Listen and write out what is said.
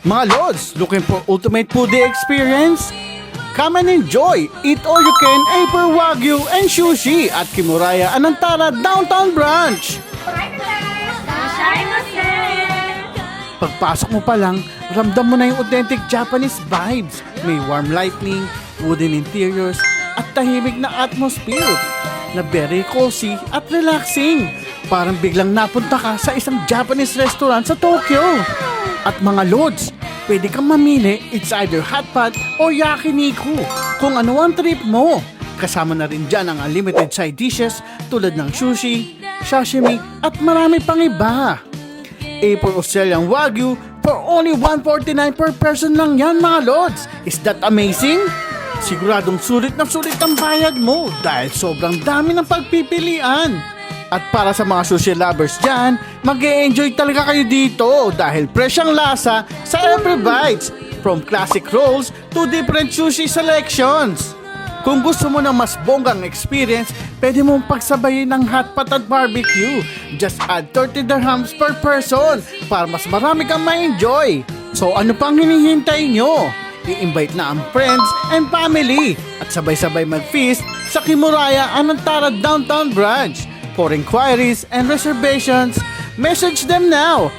Mga Lods, looking for ultimate foodie experience? Come and enjoy! Eat all you can Aper Wagyu and Sushi at Kimuraya Anantara Downtown Branch! Pagpasok mo pa lang, ramdam mo na yung authentic Japanese vibes. May warm lighting, wooden interiors, at tahimik na atmosphere na very cozy at relaxing. Parang biglang napunta ka sa isang Japanese restaurant sa Tokyo. At mga Lods, pwede kang mamili, it's either hot pot or yakiniku kung ano ang trip mo. Kasama na rin dyan ang unlimited side dishes tulad ng sushi, sashimi at marami pang iba. A4 Australian Wagyu for only $149 per person lang yan mga Lods. Is that amazing? Siguradong sulit na sulit ang bayad mo dahil sobrang dami ng pagpipilian. At para sa mga sushi lovers dyan, mag-e-enjoy talaga kayo dito dahil fresh ang lasa sa every bites, from classic rolls to different sushi selections. Kung gusto mo ng mas bonggang experience, pwede mong pagsabayin ng hot pot at barbecue. Just add 30 dirhams per person para mas marami kang ma-enjoy. So ano pang hinihintay nyo? I-invite na ang friends and family at sabay-sabay mag-feast sa Kimuraya Anantara Downtown Branch. For inquiries and reservations, message them now